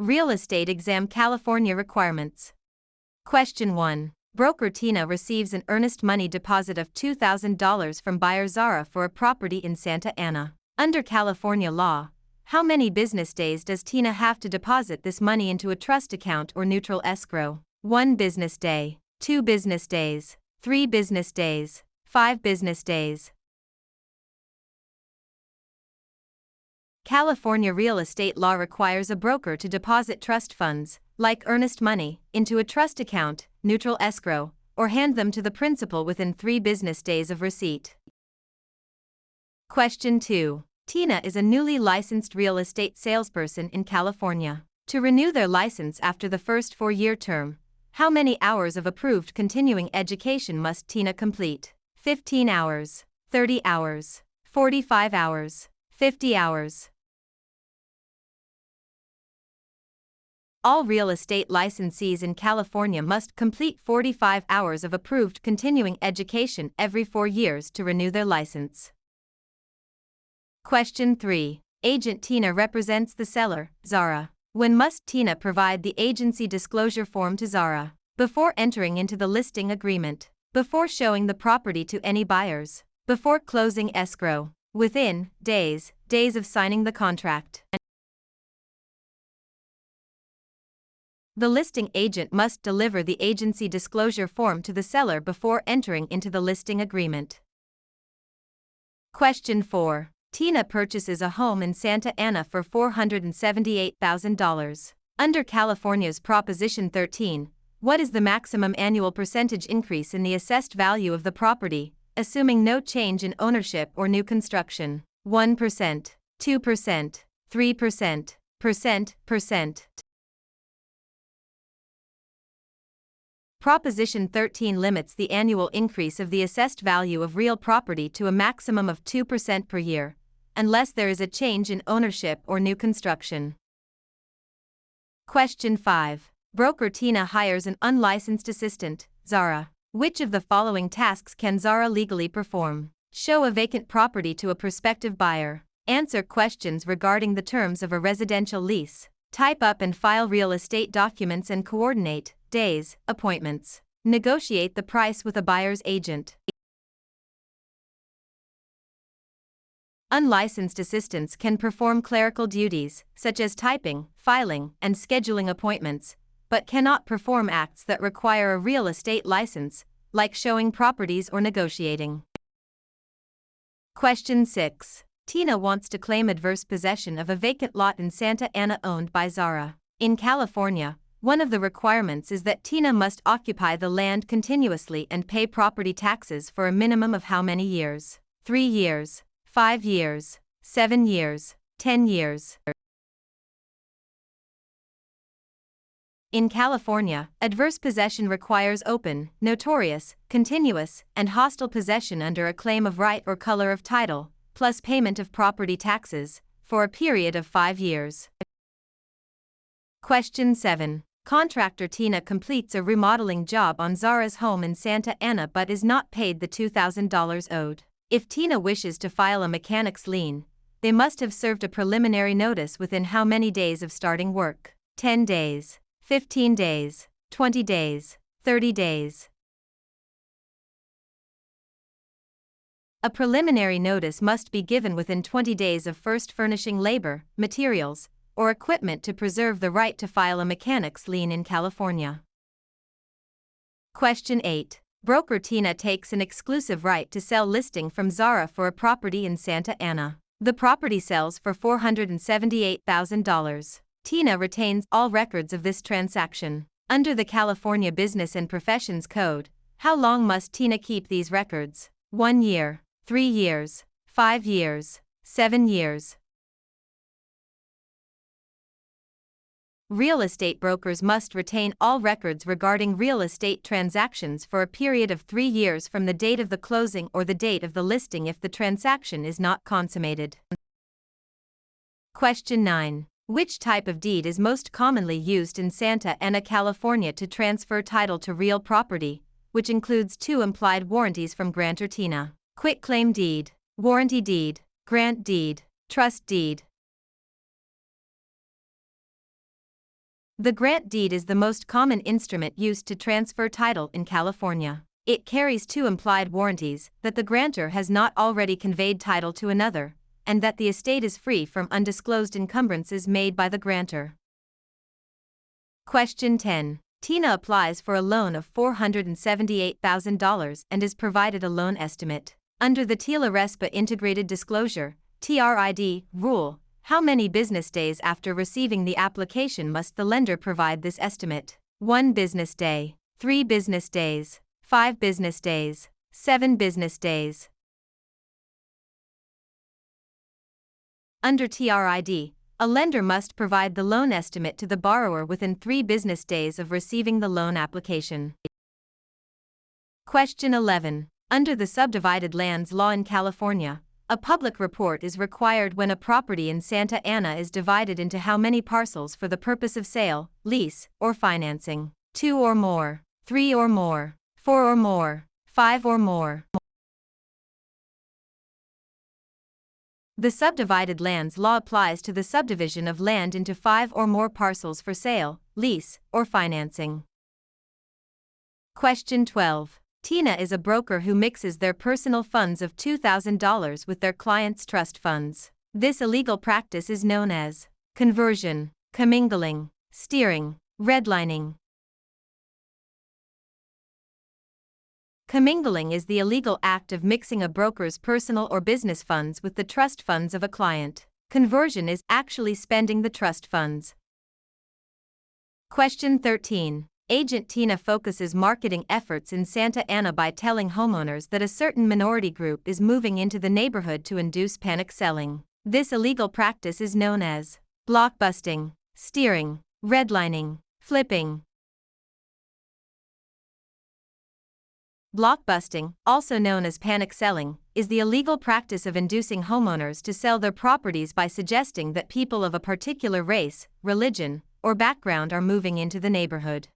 Real Estate Exam California Requirements. Question 1. Broker Tina receives an earnest money deposit of $2,000 from buyer Zara for a property in Santa Ana. Under California law, how many business days does Tina have to deposit this money into a trust account or neutral escrow? 1 business day, 2 business days, 3 business days, 5 business days. California real estate law requires a broker to deposit trust funds, like earnest money, into a trust account, neutral escrow, or hand them to the principal within 3 business days of receipt. Question 2. Tina is a newly licensed real estate salesperson in California. To renew their license after the first 4-year term, how many hours of approved continuing education must Tina complete? 15 hours, 30 hours, 45 hours, 50 hours. All real estate licensees in California must complete 45 hours of approved continuing education every 4 years to renew their license. Question 3. Agent Tina represents the seller, Zara. When must Tina provide the agency disclosure form to Zara? Before entering into the listing agreement, before showing the property to any buyers, before closing escrow, within days of signing the contract. The listing agent must deliver the agency disclosure form to the seller before entering into the listing agreement. Question 4. Tina purchases a home in Santa Ana for $478,000. Under California's Proposition 13, what is the maximum annual percentage increase in the assessed value of the property, assuming no change in ownership or new construction? 1%, 2%, 3%, percent. Proposition 13 limits the annual increase of the assessed value of real property to a maximum of 2% per year, unless there is a change in ownership or new construction. Question 5. Broker Tina hires an unlicensed assistant, Zara. Which of the following tasks can Zara legally perform? Show a vacant property to a prospective buyer. Answer questions regarding the terms of a residential lease. Type up and file real estate documents and coordinate days, appointments. Negotiate the price with a buyer's agent. Unlicensed assistants can perform clerical duties, such as typing, filing, and scheduling appointments, but cannot perform acts that require a real estate license, like showing properties or negotiating. Question 6. Tina wants to claim adverse possession of a vacant lot in Santa Ana owned by Zara. In California, one of the requirements is that Tina must occupy the land continuously and pay property taxes for a minimum of how many years? 3 years, 5 years, 7 years, 10 years. In California, adverse possession requires open, notorious, continuous, and hostile possession under a claim of right or color of title, plus payment of property taxes, for a period of 5 years. Question 7. Contractor Tina completes a remodeling job on Zara's home in Santa Ana but is not paid the $2,000 owed. If Tina wishes to file a mechanic's lien, they must have served a preliminary notice within how many days of starting work? 10 days, 15 days, 20 days, 30 days. A preliminary notice must be given within 20 days of first furnishing labor, materials, or equipment to preserve the right to file a mechanic's lien in California. Question 8. Broker Tina takes an exclusive right to sell listing from Zara for a property in Santa Ana. The property sells for $478,000. Tina retains all records of this transaction. Under the California Business and Professions Code, how long must Tina keep these records? 1 year, 3 years, 5 years, 7 years. Real estate brokers must retain all records regarding real estate transactions for a period of 3 years from the date of the closing or the date of the listing if the transaction is not consummated. Question 9. Which type of deed is most commonly used in Santa Ana, California to transfer title to real property, which includes 2 implied warranties from grantor Tina? Quitclaim deed, warranty deed, grant deed, trust deed. The grant deed is the most common instrument used to transfer title in California. It carries two implied warranties that the grantor has not already conveyed title to another, and that the estate is free from undisclosed encumbrances made by the grantor. Question 10. Tina applies for a loan of $478,000 and is provided a loan estimate. Under the TILA-RESPA Integrated Disclosure (TRID) rule, how many business days after receiving the application must the lender provide this estimate? 1 business day, 3 business days, 5 business days, 7 business days. Under TRID, a lender must provide the loan estimate to the borrower within 3 business days of receiving the loan application. Question 11. Under the subdivided lands law in California, a public report is required when a property in Santa Ana is divided into how many parcels for the purpose of sale, lease, or financing? 2 or more, 3 or more, 4 or more, 5 or more. The subdivided lands law applies to the subdivision of land into 5 or more parcels for sale, lease, or financing. Question 12. Tina is a broker who mixes their personal funds of $2,000 with their clients' trust funds. This illegal practice is known as conversion, commingling, steering, redlining. Commingling is the illegal act of mixing a broker's personal or business funds with the trust funds of a client. Conversion is actually spending the trust funds. Question 13. Agent Tina focuses marketing efforts in Santa Ana by telling homeowners that a certain minority group is moving into the neighborhood to induce panic selling. This illegal practice is known as blockbusting, steering, redlining, flipping. Blockbusting, also known as panic selling, is the illegal practice of inducing homeowners to sell their properties by suggesting that people of a particular race, religion, or background are moving into the neighborhood.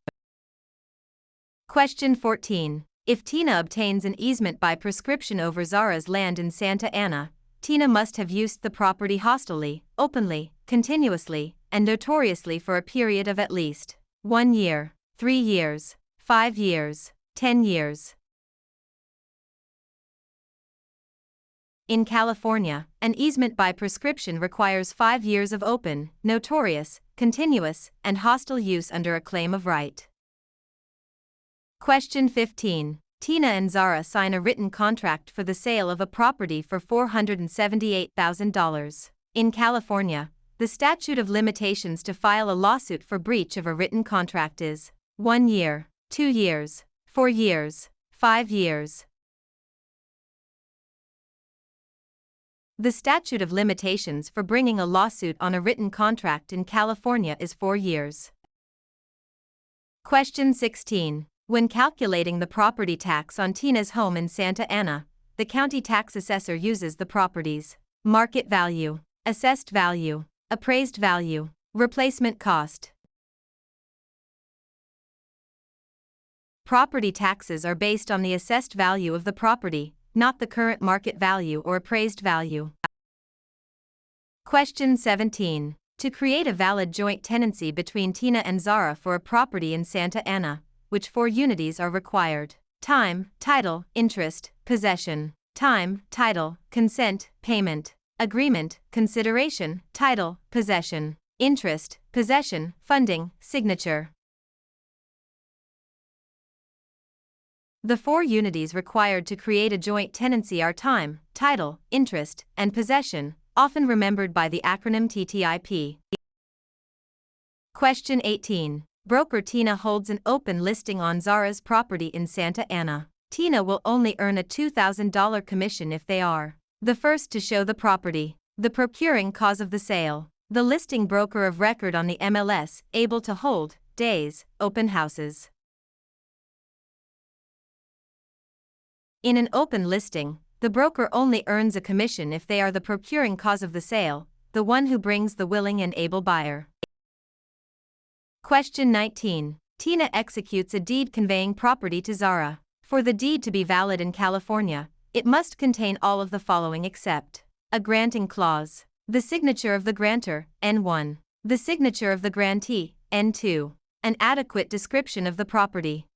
Question 14. If Tina obtains an easement by prescription over Zara's land in Santa Ana, Tina must have used the property hostilely, openly, continuously, and notoriously for a period of at least 1 year, 3 years, 5 years, 10 years. In California, an easement by prescription requires 5 years of open, notorious, continuous, and hostile use under a claim of right. Question 15. Tina and Zara sign a written contract for the sale of a property for $478,000. In California, the statute of limitations to file a lawsuit for breach of a written contract is 1 year, 2 years, 4 years, 5 years. The statute of limitations for bringing a lawsuit on a written contract in California is 4 years. Question 16. When calculating the property tax on Tina's home in Santa Ana, the county tax assessor uses the property's market value, assessed value, appraised value, replacement cost. Property taxes are based on the assessed value of the property, not the current market value or appraised value. Question 17. To create a valid joint tenancy between Tina and Zara for a property in Santa Ana, which 4 unities are required? Time, title, interest, possession. Time, title, consent, payment. Agreement, consideration, title, possession. Interest, possession, funding, signature. The 4 unities required to create a joint tenancy are time, title, interest, and possession, often remembered by the acronym TTIP. Question 18. Broker Tina holds an open listing on Zara's property in Santa Ana. Tina will only earn a $2,000 commission if they are the first to show the property, the procuring cause of the sale, the listing broker of record on the MLS, able to hold days, open houses. In an open listing, the broker only earns a commission if they are the procuring cause of the sale, the one who brings the willing and able buyer. Question 19. Tina executes a deed conveying property to Zara. For the deed to be valid in California, it must contain all of the following except a granting clause, the signature of the grantor, N1, the signature of the grantee, N2. An adequate description of the property.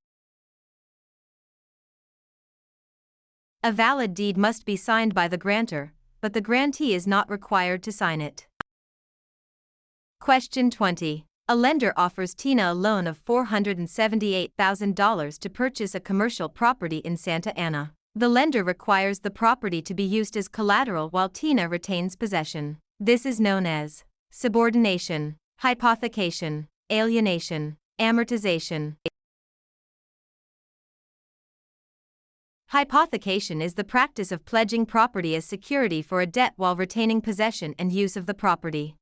A valid deed must be signed by the grantor, but the grantee is not required to sign it. Question 20. A lender offers Tina a loan of $478,000 to purchase a commercial property in Santa Ana. The lender requires the property to be used as collateral while Tina retains possession. This is known as subordination, hypothecation, alienation, amortization. Hypothecation is the practice of pledging property as security for a debt while retaining possession and use of the property.